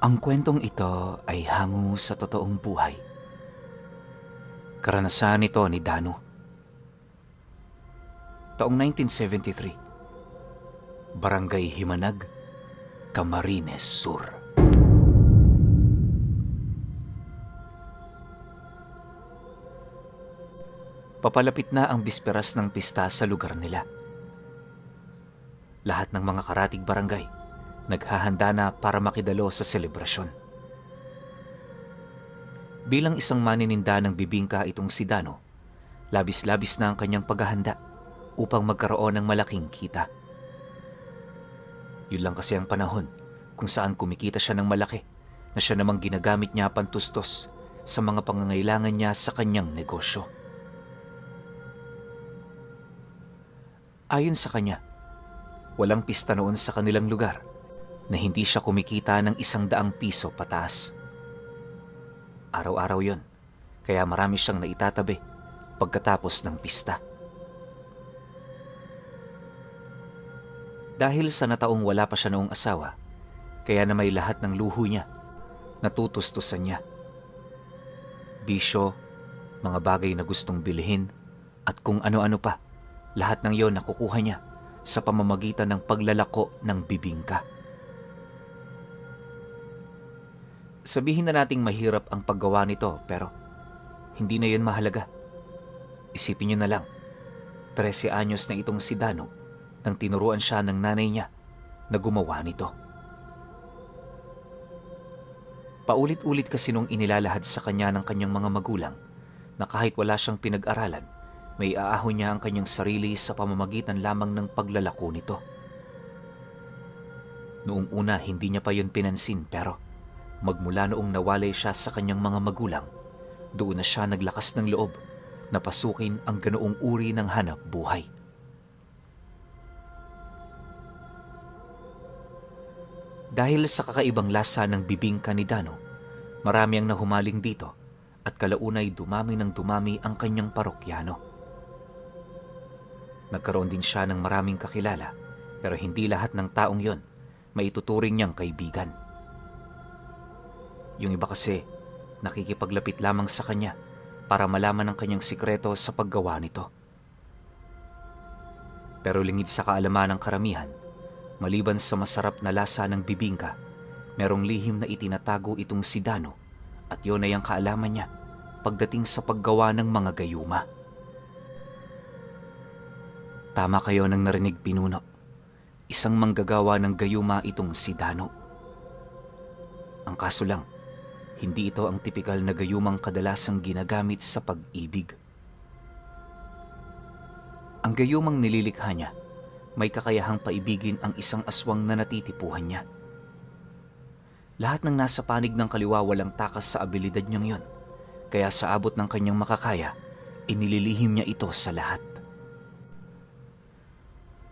Ang kwentong ito ay hango sa totoong buhay. Karanasan ito ni Dano. Taong 1973, Barangay Himanag, Camarines Sur. Papalapit na ang bisperas ng pista sa lugar nila. Lahat ng mga karatig barangay naghahanda na para makidalo sa selebrasyon. Bilang isang manininda ng bibingka itong si Dano, labis-labis na ang kanyang paghahanda upang magkaroon ng malaking kita. Yun lang kasi ang panahon kung saan kumikita siya ng malaki na siya namang ginagamit niya pantustos sa mga pangangailangan niya sa kanyang negosyo. Ayon sa kanya, walang pista noon sa kanilang lugar na hindi siya kumikita ng 100 piso pataas. Araw-araw yon, kaya marami siyang naitatabi pagkatapos ng pista. Dahil sa nataong wala pa siya noong asawa, kaya na may lahat ng luho niya, natutustusan niya. Bisyo, mga bagay na gustong bilhin, at kung ano-ano pa, lahat ng yon nakukuha niya sa pamamagitan ng paglalako ng bibingka. Sabihin na nating mahirap ang paggawa nito, pero hindi na yun mahalaga. Isipin niyo na lang, 13 anyos na itong si Dano nang tinuruan siya ng nanay niya na gumawa nito. Paulit-ulit kasi nung inilalahad sa kanya ng kanyang mga magulang na kahit wala siyang pinag-aralan, may aahon niya ang kanyang sarili sa pamamagitan lamang ng paglalako nito. Noong una, hindi niya pa yun pinansin, pero magmula noong nawalay siya sa kanyang mga magulang, doon na siya naglakas ng loob na pasukin ang ganoong uri ng hanap buhay. Dahil sa kakaibang lasa ng bibingka ni Dano, marami ang nahumaling dito at kalaunay dumami ng dumami ang kanyang parokyano. Nagkaroon din siya ng maraming kakilala, pero hindi lahat ng taong yon maituturing niyang kaibigan. Yung iba kasi, nakikipaglapit lamang sa kanya para malaman ang kanyang sikreto sa paggawa nito. Pero lingid sa kaalaman ng karamihan, maliban sa masarap na lasa ng bibingka, merong lihim na itinatago itong si Dano at yun ay ang kaalaman niya pagdating sa paggawa ng mga gayuma. Tama kayo nang narinig, pinuno. Isang manggagawa ng gayuma itong si Dano. Ang kaso lang, hindi ito ang tipikal na gayumang kadalasang ginagamit sa pag-ibig. Ang gayumang nililikha niya, may kakayahang paibigin ang isang aswang na natitipuhan niya. Lahat ng nasa panig ng kaliwa walang takas sa abilidad niyang yon, kaya sa abot ng kanyang makakaya, inililihim niya ito sa lahat.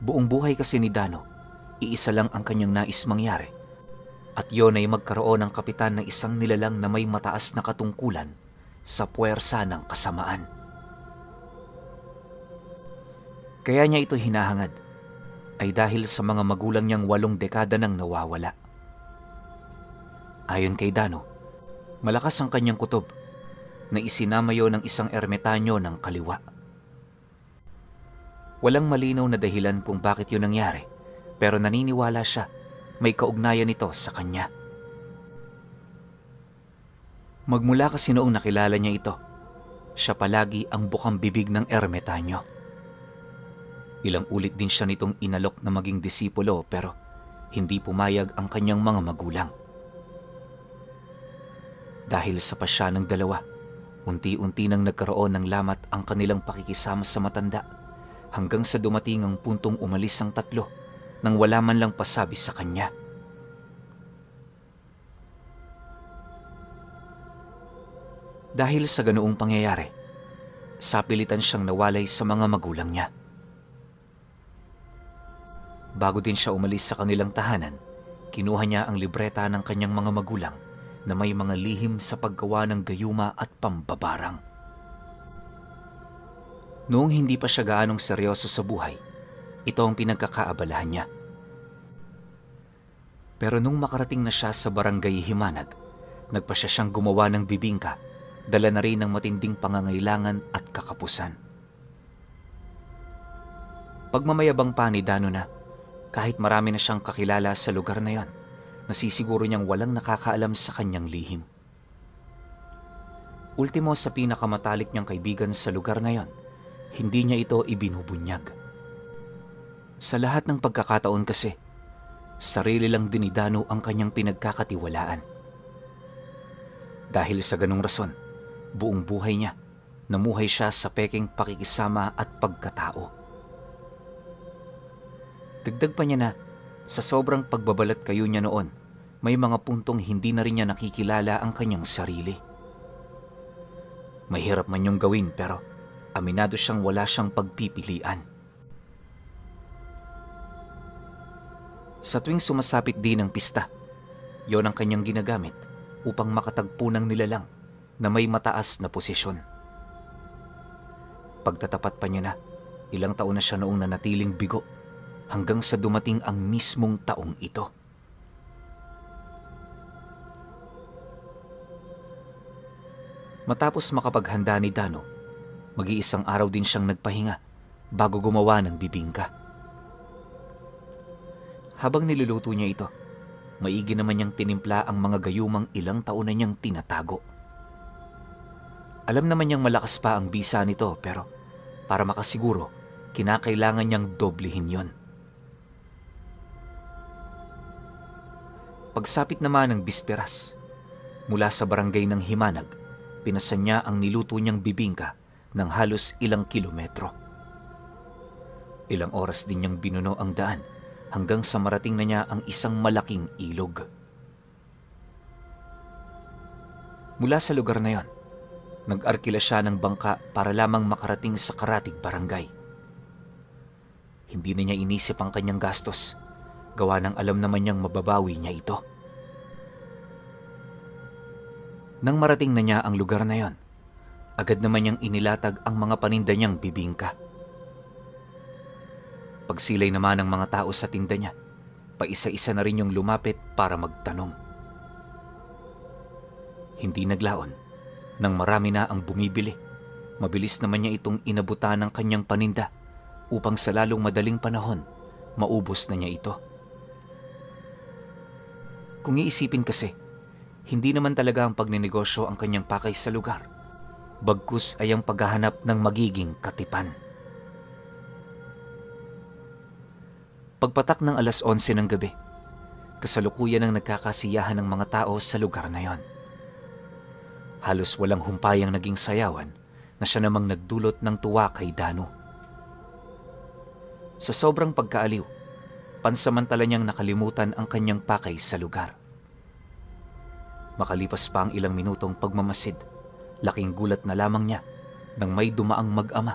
Buong buhay kasi ni Dano, iisa lang ang kanyang nais mangyari, at yon ay magkaroon ng kapitan ng isang nilalang na may mataas na katungkulan sa puwersa ng kasamaan. Kaya niya ito hinahangad ay dahil sa mga magulang niyang 8 dekada nang nawawala. Ayon kay Dano, malakas ang kanyang kutob na isinamayo ng isang ermitanyo ng kaliwa. Walang malinaw na dahilan kung bakit yun nangyari, pero naniniwala siya may kaugnayan nito sa kanya. Magmula kasi noong nakilala niya ito, siya palagi ang bukang bibig ng ermitanyo. Ilang ulit din siya nitong inalok na maging disipulo, pero hindi pumayag ang kanyang mga magulang. Dahil sa pasya ng dalawa, unti-unti nang nagkaroon ng lamat ang kanilang pakikisama sa matanda, hanggang sa dumating ang puntong umalis ang tatlo nang wala man lang pasabi sa kanya. Dahil sa ganoong pangyayari, sapilitan siyang nawalay sa mga magulang niya. Bago din siya umalis sa kanilang tahanan, kinuha niya ang libreta ng kanyang mga magulang na may mga lihim sa paggawa ng gayuma at pambabarang. Noong hindi pa siya gaanong seryoso sa buhay, ito ang pinagkakaabalahan niya. Pero nung makarating na siya sa barangay Himanag, nagpa siyang gumawa ng bibingka, dala na rin ng matinding pangangailangan at kakapusan. Pagmamayabang pa ni Dano na, kahit marami na siyang kakilala sa lugar na yon, nasisiguro niyang walang nakakaalam sa kanyang lihim. Ultimo sa pinakamatalik niyang kaibigan sa lugar na yon, hindi niya ito ibinubunyag. Sa lahat ng pagkakataon kasi, sarili lang din ni Dano ang kanyang pinagkakatiwalaan. Dahil sa ganung rason, buong buhay niya, namuhay siya sa pekeng pakikisama at pagkatao. Dagdag pa niya na, sa sobrang pagbabalat kayo niya noon, may mga puntong hindi na rin niya nakikilala ang kanyang sarili. Mahirap man yung gawin pero aminado siyang wala siyang pagpipilian. Sa tuwing sumasapit din ang pista, yon ang kanyang ginagamit upang makatagpo ng nilalang na may mataas na posisyon. Pagtatapat pa niya na, ilang taon na siya noong nanatiling bigo hanggang sa dumating ang mismong taong ito. Matapos makapaghanda ni Dano, mag-iisang araw din siyang nagpahinga bago gumawa ng bibingka. Habang niluluto niya ito, maigi naman niyang tinimpla ang mga gayumang ilang taon na niyang tinatago. Alam naman niyang malakas pa ang bisa nito pero para makasiguro, kinakailangan niyang doblehin yon. Pagsapit naman ng bisperas, mula sa barangay ng Himanag, pinasan niya ang niluto niyang bibingka ng halos ilang kilometro. Ilang oras din niyang binuno ang daan hanggang sa marating na niya ang isang malaking ilog. Mula sa lugar na yon, nag-arkila siya ng bangka para lamang makarating sa karatig barangay. Hindi na niya inisip ang kanyang gastos, gawa ng alam naman niyang mababawi niya ito. Nang marating na niya ang lugar na yon, agad naman niyang inilatag ang mga paninda niyang bibingka. Pagsilay naman ng mga tao sa tinda niya, paisa-isa na rin yung lumapit para magtanong. Hindi naglaon, nang marami na ang bumibili, mabilis naman niya itong inabutan ng kanyang paninda upang sa lalong madaling panahon, maubos na niya ito. Kung iisipin kasi, hindi naman talaga ang pagninegosyo ang kanyang pakay sa lugar, bagkus ay ang paghahanap ng magiging katipan. Pagpatak ng alas 11 ng gabi, kasalukuyan ang nagkakasiyahan ng mga tao sa lugar na yon. Halos walang humpayang naging sayawan na siya namang nagdulot ng tuwa kay Dano. Sa sobrang pagkaaliw, pansamantala niyang nakalimutan ang kanyang pakay sa lugar. Makalipas pa ang ilang minutong pagmamasid, laking gulat na lamang niya nang may dumaang mag-ama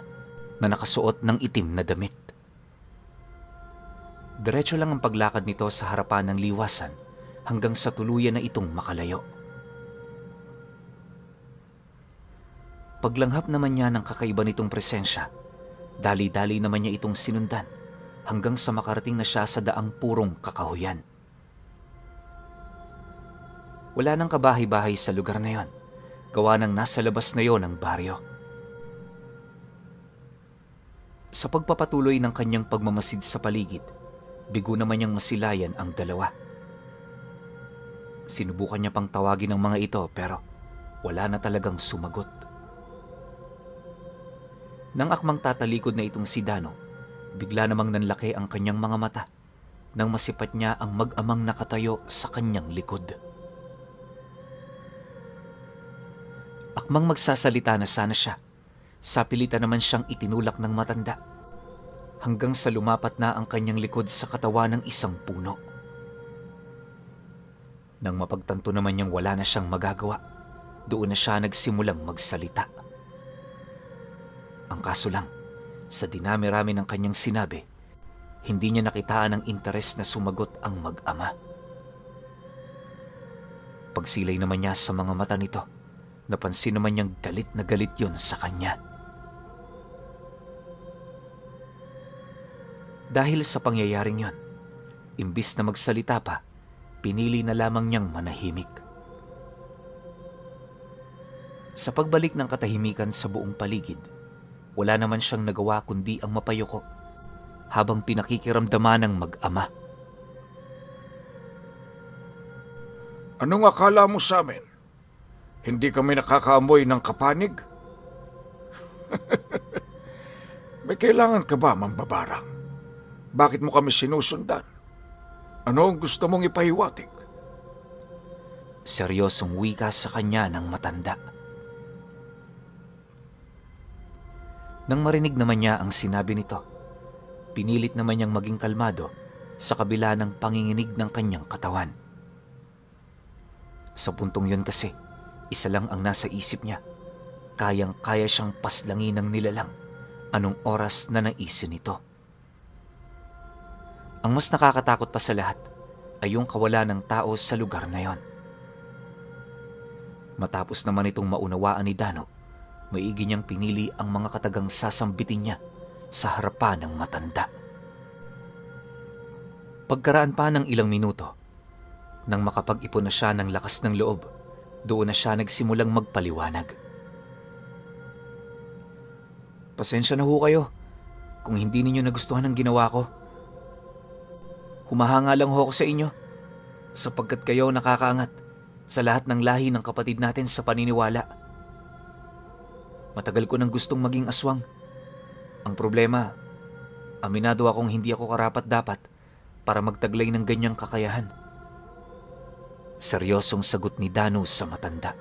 na nakasuot ng itim na damit. Diretso lang ang paglakad nito sa harapan ng liwasan hanggang sa tuluyan na itong makalayo. Paglanghap naman niya ng kakaiba nitong presensya, dali-dali naman niya itong sinundan hanggang sa makarating na siya sa daang purong kakahuyan. Wala nang kabahay-bahay sa lugar na yon, gawa ng nasa labas na yon ang baryo. Sa pagpapatuloy ng kanyang pagmamasid sa paligid, bigo naman niyang masilayan ang dalawa. Sinubukan niya pang tawagin ang mga ito pero wala na talagang sumagot. Nang akmang tatalikod na itong si Dano, bigla namang nanlaki ang kanyang mga mata nang masipat niya ang mag-amang nakatayo sa kanyang likod. Akmang magsasalita na sana siya, sapilitan naman siyang itinulak ng matanda hanggang sa lumapat na ang kanyang likod sa katawan ng isang puno. Nang mapagtanto naman niyang wala na siyang magagawa, doon na siya nagsimulang magsalita. Ang kaso lang, sa dinami-rami ng kanyang sinabi, hindi niya nakitaan ang interes na sumagot ang mag-ama. Pagsilay naman niya sa mga mata nito, napansin naman niyang galit na galit yun sa kanya. Dahil sa pangyayaring yon, imbis na magsalita pa, pinili na lamang niyang manahimik. Sa pagbalik ng katahimikan sa buong paligid, wala naman siyang nagawa kundi ang mapayuko habang pinakikiramdaman ng mag-ama. Anong akala mo sa amin? Hindi kami nakakaamoy ng kapanig? May kailangan ka ba, mambabarang? Bakit mo kami sinusundan? Ano ang gusto mong ipahiwatig? Seryosong wika sa kanya ng matanda. Nang marinig naman niya ang sinabi nito, pinilit naman niyang maging kalmado sa kabila ng panginginig ng kanyang katawan. Sa puntong yun kasi, isa lang ang nasa isip niya. Kayang-kaya siyang paslangin ng nilalang anong oras na naisin nito. Ang mas nakakatakot pa sa lahat ay yung kawalan ng tao sa lugar na yon. Matapos naman itong maunawaan ni Dano, maigi niyang pinili ang mga katagang sasambitin niya sa harapan ng matanda. Pagkaraan pa ng ilang minuto, nang makapag-ipon na siya ng lakas ng loob, doon na siya nagsimulang magpaliwanag. Pasensya na ho kayo kung hindi ninyo nagustuhan ang ginawa ko. Humahanga lang ho ako sa inyo sapagkat kayo nakakaangat sa lahat ng lahi ng kapatid natin sa paniniwala. Matagal ko nang gustong maging aswang. Ang problema, aminado akong hindi ako karapat-dapat para magtaglay ng ganyang kakayahan. Seryosong sagot ni Dano sa matanda.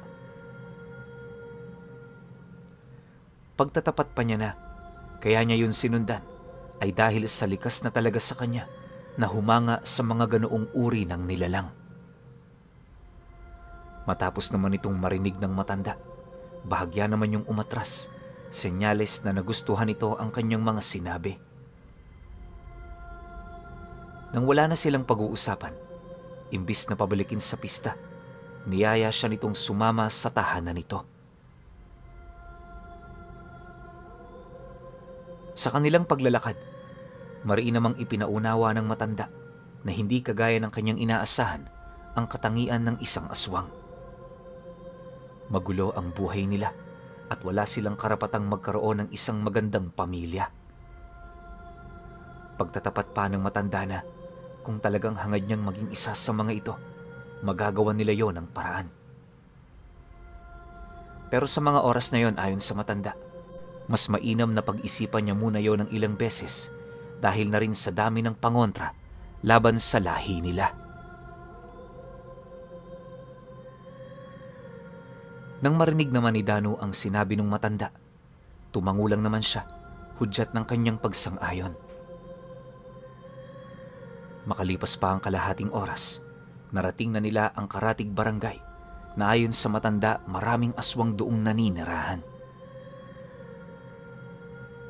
Pagtatapat pa niya na, kaya niya yun sinundan, ay dahil sa likas na talaga sa kanya na humanga sa mga ganoong uri ng nilalang. Matapos naman itong marinig ng matanda, bahagya naman yung umatras, senyales na nagustuhan ito ang kanyang mga sinabi. Nang wala na silang pag-uusapan, imbis na pabalikin sa pista, niyaya siya nitong sumama sa tahanan nito. Sa kanilang paglalakad, mariin namang ipinaunawa ng matanda na hindi kagaya ng kanyang inaasahan ang katangian ng isang aswang. Magulo ang buhay nila at wala silang karapatang magkaroon ng isang magandang pamilya. Pagtatapat pa ng matanda na kung talagang hangad niyang maging isa sa mga ito, magagawa nila yon ng paraan. Pero sa mga oras na yon, ayon sa matanda, mas mainam na pag-isipan niya muna yon ng ilang beses dahil na rin sa dami ng pangontra laban sa lahi nila. Nang marinig naman ni Dano ang sinabi ng matanda, tumangulang naman siya, hudyat ng kanyang pagsang-ayon. Makalipas pa ang kalahating oras, narating na nila ang Karatig Barangay na ayon sa matanda maraming aswang doong naninirahan.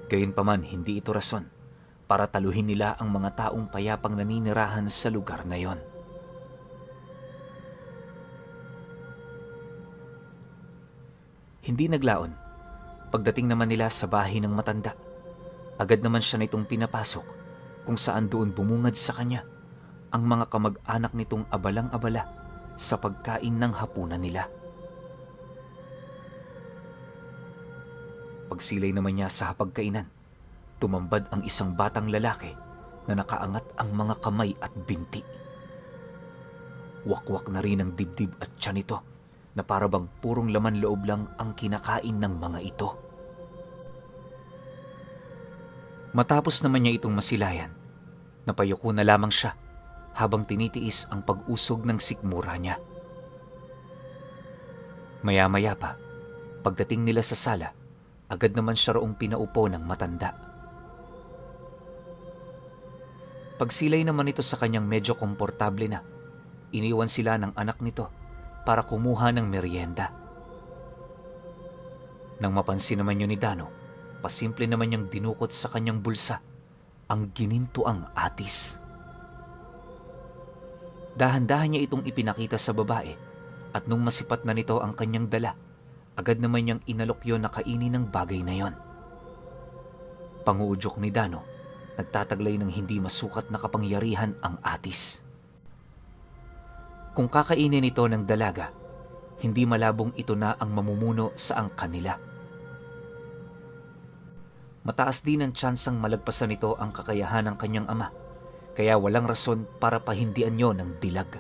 Gayunpaman, hindi ito rason para taluhin nila ang mga taong payapang naninirahan sa lugar na yon. Hindi naglaon. Pagdating naman nila sa bahay ng matanda, agad naman siya nitong pinapasok kung saan doon bumungad sa kanya ang mga kamag-anak nitong abalang-abala sa pagkain ng hapunan nila. Pagsilay naman niya sa hapagkainan, tumambad ang isang batang lalaki na nakaangat ang mga kamay at binti. Wakwak na rin ang dibdib at tiyan nito na parabang purong laman loob lang ang kinakain ng mga ito. Matapos naman niya itong masilayan, napayuko na lamang siya habang tinitiis ang pag-usog ng sikmura niya. Maya-maya pa, pagdating nila sa sala, agad naman siya roong pinaupo ng matanda. Pagsilay naman ito sa kanyang medyo komportable na, iniwan sila ng anak nito para kumuha ng merienda. Nang mapansin naman yun ni Dano, pasimple naman niyang dinukot sa kanyang bulsa ang ginintuang atis. Dahan-dahan niya itong ipinakita sa babae at nung masipat na nito ang kanyang dala, agad naman niyang inalok yon na kainin ng bagay na yon. Panguudyok ni Dano, nagtataglay ng hindi masukat na kapangyarihan ang atis. Kung kakainin ito ng dalaga, hindi malabong ito na ang mamumuno sa angkan nila. Mataas din ang tsansang malagpasan nito ang kakayahan ng kanyang ama, kaya walang rason para pahindian niyo ng dilag.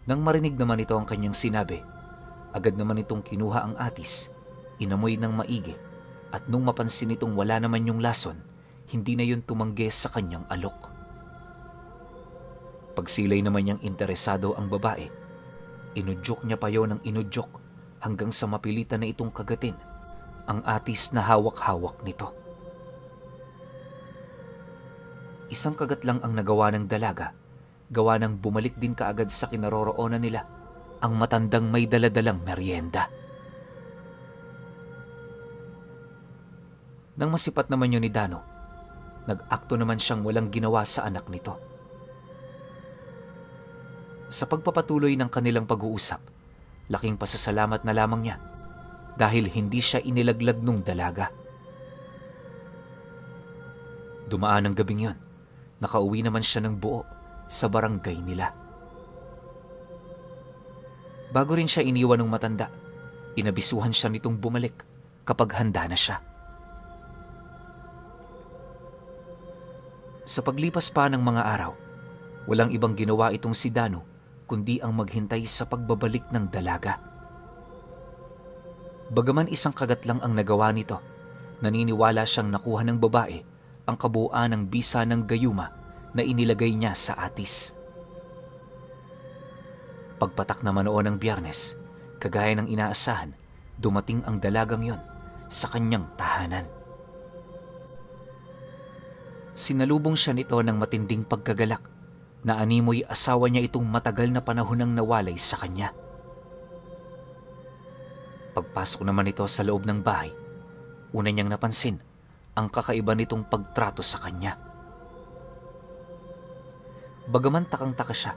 Nang marinig naman ito ang kanyang sinabi, agad naman itong kinuha ang atis, inamoy ng maigi, at nung mapansin itong wala naman yung lason, hindi na yun tumanggi sa kanyang alok. Pagsilay naman niyang interesado ang babae, inudyok niya pa yun ng inudyok hanggang sa mapilitan na itong kagatin ang atis na hawak-hawak nito. Isang kagat lang ang nagawa ng dalaga, gawa ng bumalik din kaagad sa kinaroroonan nila ang matandang may daladalang merienda. Nang masipat naman yun ni Dano, nag-akto naman siyang walang ginawa sa anak nito. Sa pagpapatuloy ng kanilang pag-uusap, laking pasasalamat na lamang niya dahil hindi siya inilaglag nung dalaga. Dumaan ang gabing yon, nakauwi naman siya ng buo sa barangay nila. Bago rin siya iniwan ng matanda, inabisuhan siya nitong bumalik kapag handa na siya. Sa paglipas pa ng mga araw, walang ibang ginawa itong si Dano kundi ang maghintay sa pagbabalik ng dalaga. Bagaman isang kagat lang ang nagawa nito, naniniwala siyang nakuha ng babae ang kabuuan ng bisa ng gayuma na inilagay niya sa atis. Pagpatak naman noon ng Biyernes, kagaya ng inaasahan, dumating ang dalagang yon sa kanyang tahanan. Sinalubong siya nito ng matinding pagkagalak na animoy asawa niya itong matagal na panahon nang nawalay sa kanya. Pagpasok naman ito sa loob ng bahay, una niyang napansin ang kakaiba nitong pagtrato sa kanya. Bagaman takang-taka siya,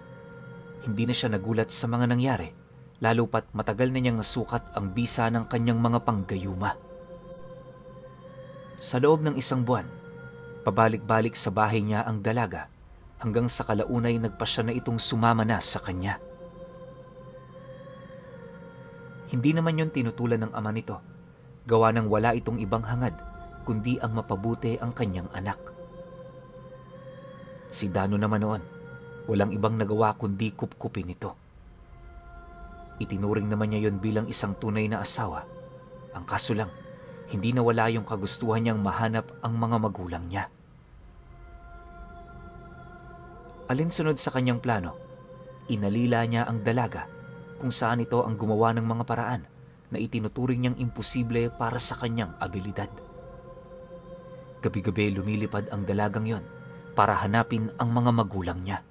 hindi na siya nagulat sa mga nangyari, lalo pat matagal na niyang nasukat ang bisa ng kanyang mga panggayuma. Sa loob ng isang buwan, pabalik-balik sa bahay niya ang dalaga, hanggang sa kalaunay nagpasya na itong sumama na sa kanya. Hindi naman yon tinutulan ng ama nito, gawa ng wala itong ibang hangad, kundi ang mapabuti ang kanyang anak. Si Dano naman noon, walang ibang nagawa kundi kupkupin ito. Itinuring naman niya yon bilang isang tunay na asawa. Ang kaso lang, hindi nawala yung kagustuhan niyang mahanap ang mga magulang niya. Alinsunod sa kanyang plano, inalila niya ang dalaga kung saan ito ang gumawa ng mga paraan na itinuturing niyang imposible para sa kanyang abilidad. Gabi-gabi lumilipad ang dalagang yon para hanapin ang mga magulang niya.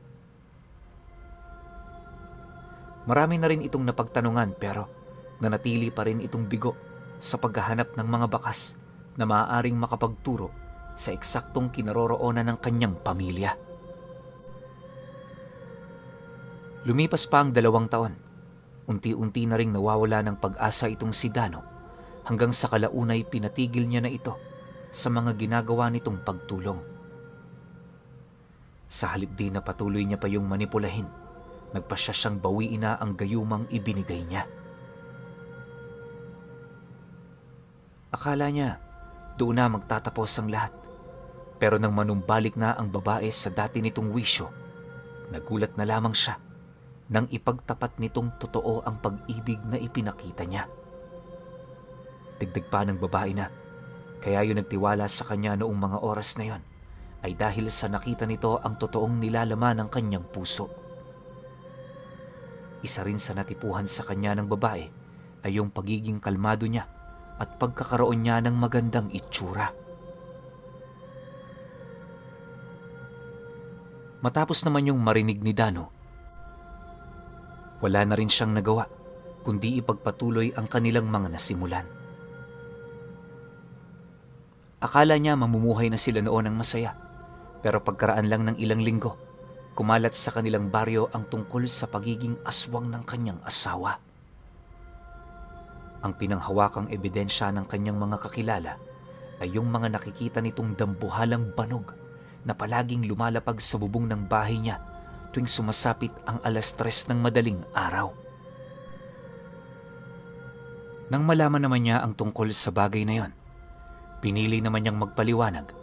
Marami na rin itong napagtanungan pero nanatili pa rin itong bigo sa paghahanap ng mga bakas na maaaring makapagturo sa eksaktong kinaroroonan ng kanyang pamilya. Lumipas pa ang 2 taon. Unti-unti na ring nawawala ng pag-asa itong si Dano hanggang sa kalaunay pinatigil niya na ito sa mga ginagawa nitong pagtulong. Sa halip din na patuloy niya pa yung manipulahin, nagpasya siyang bawiin na ang gayumang ibinigay niya. Akala niya doon na magtatapos ang lahat, pero nang manumbalik na ang babae sa dati nitong wisyo, nagulat na lamang siya nang ipagtapat nitong totoo ang pag-ibig na ipinakita niya. Dagdag pa ng babae na, kaya yun nagtiwala sa kanya noong mga oras na yon ay dahil sa nakita nito ang totoong nilalaman ng kanyang puso. Isa rin sa natipuhan sa kanya ng babae ay yung pagiging kalmado niya at pagkakaroon niya ng magandang itsura. Matapos naman yung marinig ni Dano, wala na rin siyang nagawa kundi ipagpatuloy ang kanilang mga nasimulan. Akala niya mamumuhay na sila noon ng masaya, pero pagkaraan lang ng ilang linggo, kumalat sa kanilang baryo ang tungkol sa pagiging aswang ng kanyang asawa. Ang pinanghawakang ebidensya ng kanyang mga kakilala ay yung mga nakikita nitong dambuhalang banog na palaging lumalapag sa bubong ng bahay niya tuwing sumasapit ang 3:00 ng madaling araw. Nang malaman naman niya ang tungkol sa bagay na yon, pinili naman niyang magpaliwanag,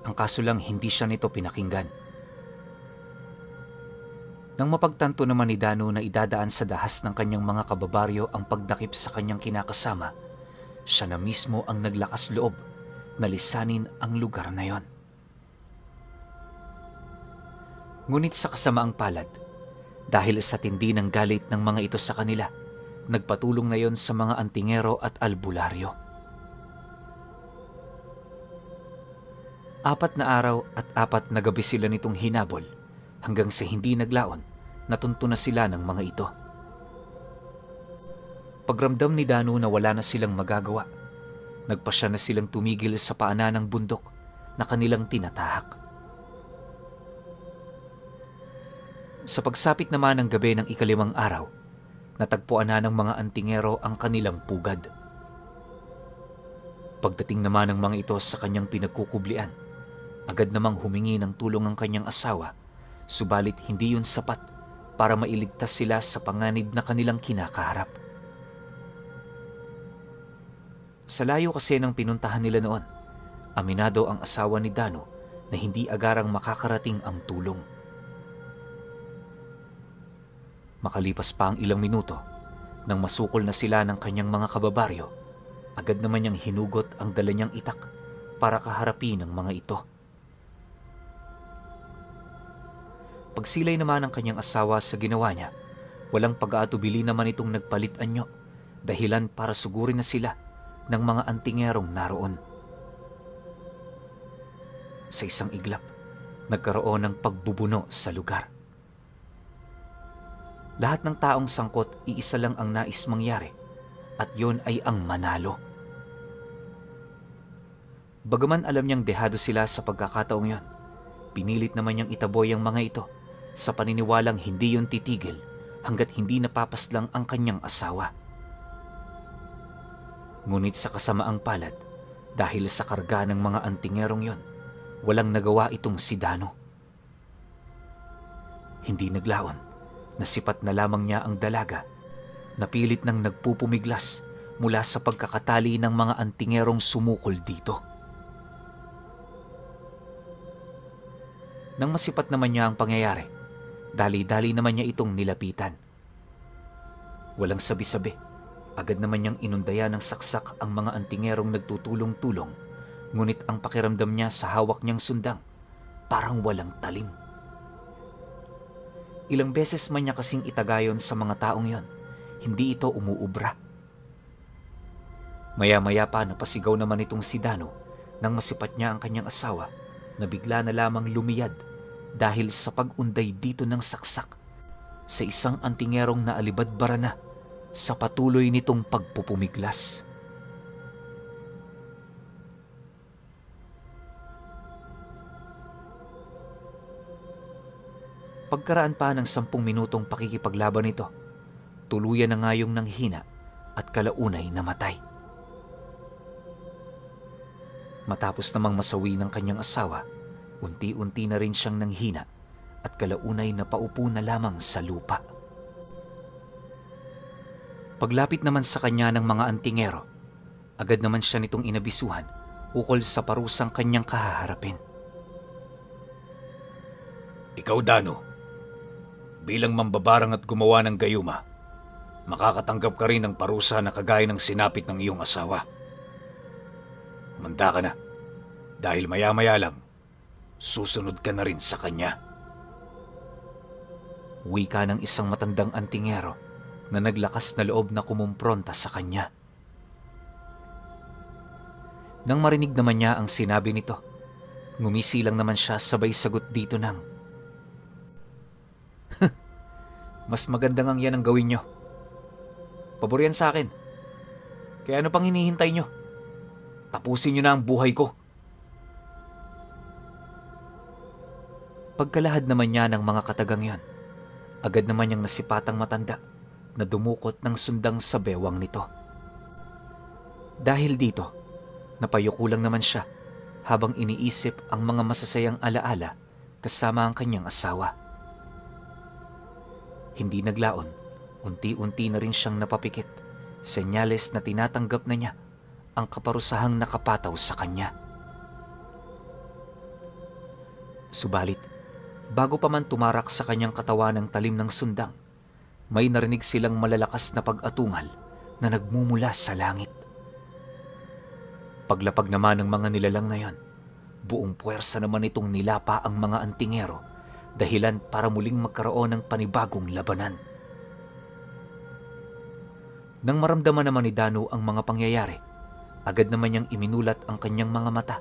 ang kaso lang hindi siya nito pinakinggan. Nang mapagtanto naman ni Dano na idadaan sa dahas ng kanyang mga kababaryo ang pagdakip sa kanyang kinakasama, siya na mismo ang naglakas loob na lisanin ang lugar na yon. Ngunit sa kasamaang palad, dahil sa tindi ng galit ng mga ito sa kanila, nagpatulong na yon sa mga antingero at albularyo. 4 na araw at 4 na gabi sila nitong hinabol hanggang sa hindi naglaon, natunto na sila ng mga ito. Pagramdam ni Dano na wala na silang magagawa, nagpasya na silang tumigil sa paanan ng bundok na kanilang tinatahak. Sa pagsapit naman ng gabi ng 5 araw, natagpuan na ng mga antingero ang kanilang pugad. Pagdating naman ng mga ito sa kanyang pinagkukublian, agad namang humingi ng tulong ang kanyang asawa, subalit hindi yun sapat para mailigtas sila sa panganib na kanilang kinakaharap. Sa layo kasi ng pinuntahan nila noon, aminado ang asawa ni Dano na hindi agarang makakarating ang tulong. Makalipas pa ang ilang minuto, nang masukol na sila ng kanyang mga kababaryo, agad naman niyang hinugot ang dala niyang itak para kaharapin ang mga ito. Pagsilay naman ng kanyang asawa sa ginawa niya, walang pag-aatubili naman itong nagpalit anyo, dahilan para sugurin na sila ng mga antingerong naroon. Sa isang iglap, nagkaroon ng pagbubuno sa lugar. Lahat ng taong sangkot, iisa lang ang nais mangyari, at yon ay ang manalo. Bagaman alam niyang dehado sila sa pagkakataong yon, pinilit naman niyang itaboy ang mga ito sa paniniwalang hindi yon titigil hanggat hindi napapaslang ang kanyang asawa. Ngunit sa kasamaang palad, dahil sa karga ng mga antingerong yon, walang nagawa itong si Dano. Hindi naglaon, nasipat na lamang niya ang dalaga, napilit nang nagpupumiglas mula sa pagkakatali ng mga antingerong sumukol dito. Nang masipat naman niya ang pangyayari, dali-dali naman niya itong nilapitan. Walang sabi-sabi, agad naman niyang inundaya ng saksak ang mga antingerong nagtutulong-tulong, ngunit ang pakiramdam niya sa hawak niyang sundang, parang walang talim. Ilang beses man niya kasing itagayon sa mga taong yon, hindi ito umuubra. Maya-maya pa napasigaw naman itong si Dano nang masipat niya ang kanyang asawa na bigla na lamang lumiyad dahil sa pag-unday dito ng saksak sa isang antingerong naalibadbara na sa patuloy nitong pagpupumiglas. Pagkaraan pa ng 10 minutong pakikipaglaban nito, tuluyan na ngayong nanghina at kalaunay namatay. Matapos namang masawi ng kanyang asawa, unti-unti na rin siyang nanghina at kalaunay na paupo na lamang sa lupa. Paglapit naman sa kanya ng mga antingero, agad naman siya nitong inabisuhan ukol sa parusang kanyang kahaharapin. Ikaw, Dano, bilang mambabarang at gumawa ng gayuma, makakatanggap ka rin ng parusa na kagaya ng sinapit ng iyong asawa. Manda ka na, dahil maya-maya lang, susunod ka na rin sa kanya. Wika ng isang matandang antingero na naglakas na loob na kumumpronta sa kanya. Nang marinig naman niya ang sinabi nito, ngumisi lang naman siya sabay sagot dito ng, "Mas magandang ang yan ang gawin nyo. Pabor yan sa akin. Kaya ano pang hinihintay nyo? Tapusin nyo na ang buhay ko." Pagkalahad naman niya ng mga katagang yon, agad naman niyang nasipatang matanda na dumukot ng sundang sa bewang nito. Dahil dito, napayuko lang naman siya habang iniisip ang mga masasayang alaala kasama ang kanyang asawa. Hindi naglaon, unti-unti na rin siyang napapikit, senyales na tinatanggap na niya ang kaparusahang nakapataw sa kanya. Subalit, bago pa man tumarak sa kanyang katawan ang talim ng sundang, may narinig silang malalakas na pag-atungal na nagmumula sa langit. Paglapag naman ng mga nilalang na yon, buong puwersa naman itong nilapa ang mga antingero, dahilan para muling magkaroon ng panibagong labanan. Nang maramdaman naman ni Dano ang mga pangyayari, agad naman niyang iminulat ang kanyang mga mata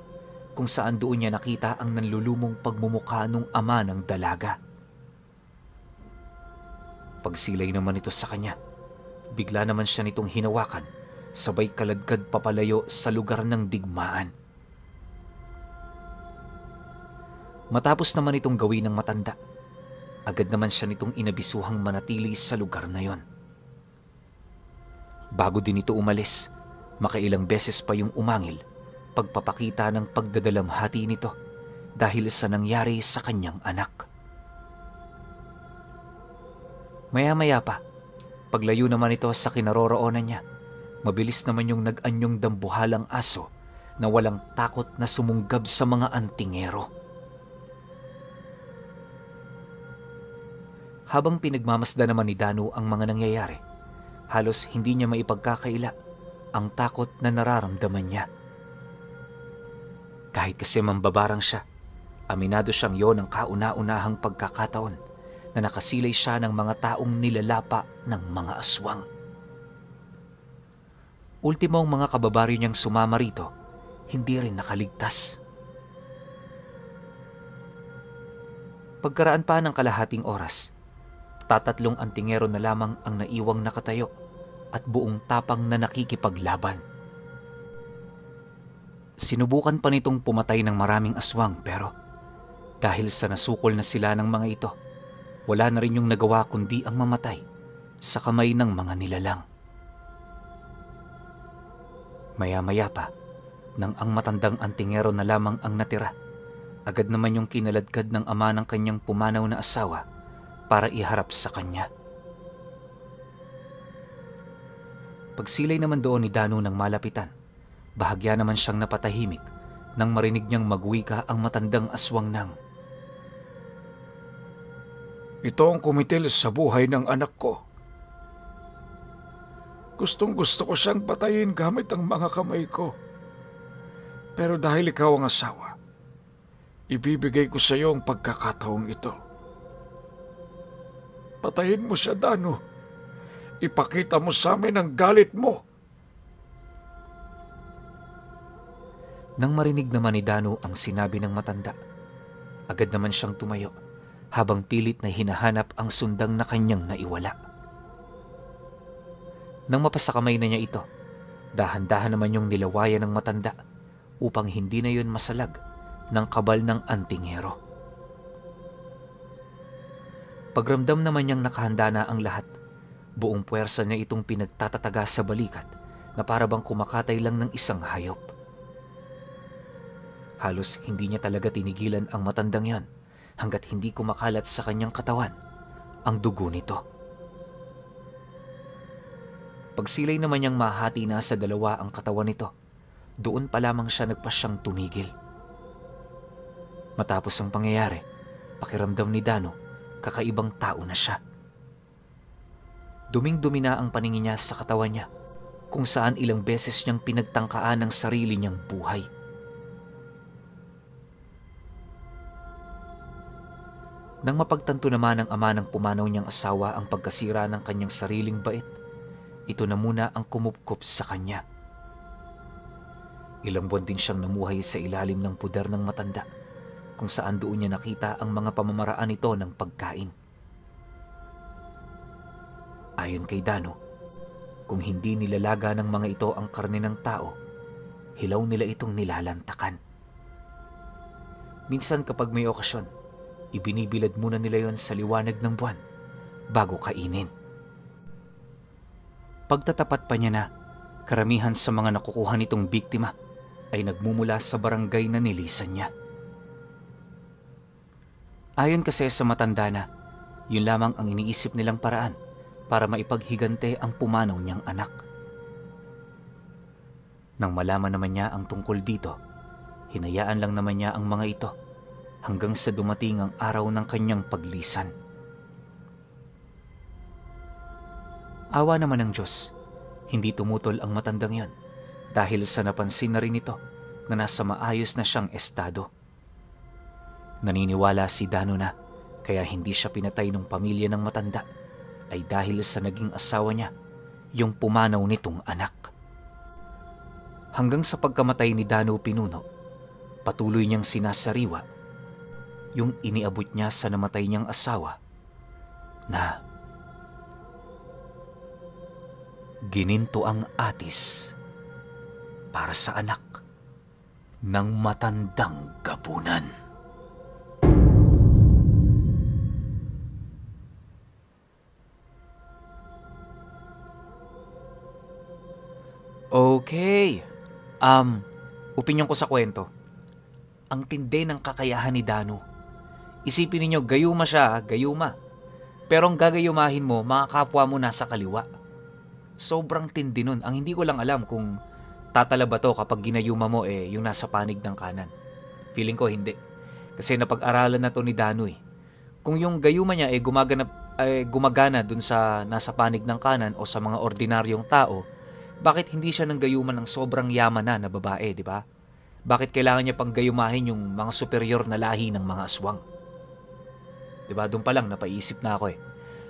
kung saan doon niya nakita ang nanlulumong pagmumukha ng ama ng dalaga. Pagsilay naman ito sa kanya, bigla naman siya nitong hinawakan, sabay kaladkad papalayo sa lugar ng digmaan. Matapos naman itong gawin ng matanda, agad naman siya nitong inabisuhang manatili sa lugar na yon. Bago din ito umalis, makailang beses pa yung umangil, pagpapakita ng pagdadalamhati nito dahil sa nangyari sa kanyang anak. Maya-maya pa, paglayo naman ito sa kinaroroonan niya, mabilis naman yung nag-anyong dambuhalang aso na walang takot na sumunggab sa mga antingero. Habang pinagmamasda naman ni Dano ang mga nangyayari, halos hindi niya maipagkakaila ang takot na nararamdaman niya. Kahit kasi mambabarang siya, aminado siyang yon ang kauna-unahang pagkakataon na nakasilay siya ng mga taong nilalapa ng mga aswang. Ultimo ang mga kababaryo niyang sumama rito, hindi rin nakaligtas. Pagkaraan pa ng kalahating oras, tatatlong antingero na lamang ang naiwang nakatayo at buong tapang na nakikipaglaban. Sinubukan pa nitong pumatay ng maraming aswang pero dahil sa nasukol na sila ng mga ito, wala na rin yung nagawa kundi ang mamatay sa kamay ng mga nilalang. Maya-maya pa, nang ang matandang antingero na lamang ang natira, agad naman yung kinaladkad ng ama ng kanyang pumanaw na asawa para iharap sa kanya. Pagsilay naman doon ni Dano ng malapitan, bahagya naman siyang napatahimik nang marinig niyang magwika ang matandang aswang nang, "Ito ang kumitil sa buhay ng anak ko. Gustong-gusto ko siyang patayin gamit ang mga kamay ko. Pero dahil ikaw ang asawa, ibibigay ko sa iyo ang pagkakataong ito. Patayin mo siya, Dano. Ipakita mo sa amin ang galit mo." Nang marinig naman ni Dano ang sinabi ng matanda, agad naman siyang tumayo habang pilit na hinahanap ang sundang na kanyang naiwala. Nang mapasakamay na niya ito, dahan-dahan naman yung nilawayan ng matanda upang hindi na yun masalag ng kabal ng antingero. Pagramdam naman niyang nakahanda na ang lahat, buong puwersa niya itong pinagtatataga sa balikat na para bang kumakatay lang ng isang hayop. Halos hindi niya talaga tinigilan ang matandang yon hanggat hindi kumakalat sa kanyang katawan ang dugo nito. Pagsilay naman niyang mahati na sa dalawa ang katawan nito, doon pa lamang siya nagpasyang tumigil. Matapos ang pangyayari, pakiramdam ni Dano, kakaibang tao na siya. Duming-dumi na ang paningin niya sa katawan niya, kung saan ilang beses niyang pinagtangkaan ang sarili niyang buhay. Nang mapagtanto naman ng ama ng pumanaw niyang asawa ang pagkasira ng kanyang sariling bait, ito na muna ang kumupkop sa kanya. Ilang buwan din siyang namuhay sa ilalim ng puder ng matanda, kung saan doon niya nakita ang mga pamamaraan nito ng pagkain. Ayon kay Dano, kung hindi nilalaga ng mga ito ang karne ng tao, hilaw nila itong nilalantakan. Minsan kapag may okasyon, ibinibilad muna nila yon sa liwanag ng buwan bago kainin. Pagtatapat pa niya na, karamihan sa mga nakukuha nitong biktima ay nagmumula sa barangay na nilisan niya. Ayon kasi sa matanda na, Yun lamang ang iniisip nilang paraan para maipaghigante ang pumanaw niyang anak. Nang malaman naman niya ang tungkol dito, hinayaan lang naman niya ang mga ito hanggang sa dumating ang araw ng kanyang paglisan. Awa naman ng Diyos, hindi tumutol ang matandang yon dahil sa napansin na rin ito na nasa maayos na siyang estado. Naniniwala si Dano na kaya hindi siya pinatay ng pamilya ng matanda ay dahil sa naging asawa niya, yung pumanaw nitong anak. Hanggang sa pagkamatay ni Dano Pinuno, patuloy niyang sinasariwa yung iniabot niya sa namatay niyang asawa na gininto ang atis para sa anak ng matandang gabunan. Okay. Opinyon ko sa kwento. Ang tindi ng kakayahan ni Dano. Isipin ninyo, gayuma siya, gayuma. Pero ang gagayumahin mo, mga kapwa mo nasa kaliwa. Sobrang tindi nun. Ang hindi ko lang alam kung tatala ba to kapag ginayuma mo yung nasa panig ng kanan. Feeling ko hindi. Kasi napag-aralan na to ni Dano eh. Kung yung gayuma niya gumagana dun sa nasa panig ng kanan o sa mga ordinaryong tao, bakit hindi siya nang gayuman ng sobrang yaman na babae, di ba? Bakit kailangan niya pang gayumahin yung mga superior na lahi ng mga aswang? Di ba? Doon pa lang napaisip na ako eh.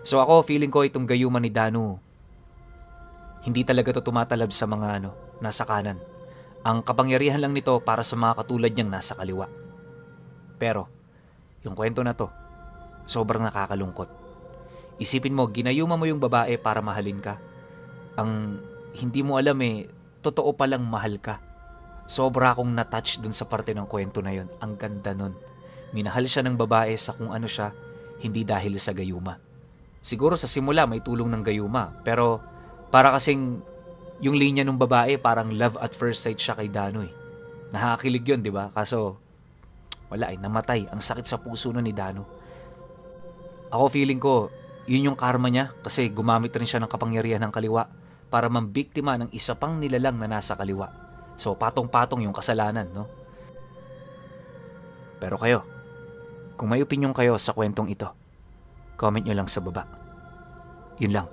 So ako, feeling ko itong gayuman ni Dano, hindi talaga to tumatalab sa mga nasa kanan. Ang kapangyarihan lang nito para sa mga katulad niyang nasa kaliwa. Pero, yung kwento na to, sobrang nakakalungkot. Isipin mo, ginayuma mo yung babae para mahalin ka. Ang hindi mo alam totoo palang mahal ka. Sobra akong na-touch dun sa parte ng kwento na yun. Ang ganda nun. Minahal siya ng babae sa kung ano siya, hindi dahil sa gayuma. Siguro sa simula may tulong ng gayuma, pero para kasing yung linya ng babae parang love at first sight siya kay Dano eh. Nakakakilig yun, di ba? Kaso wala namatay. Ang sakit sa puso nun ni Dano. Ako feeling ko, yun yung karma niya kasi gumamit rin siya ng kapangyarihan ng kaliwa para mambiktima ng isa pang nilalang na nasa kaliwa. So, patong-patong yung kasalanan, no? Pero kayo, kung may opinyon kayo sa kwentong ito, comment nyo lang sa baba. Yun lang.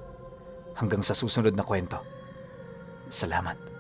Hanggang sa susunod na kwento. Salamat.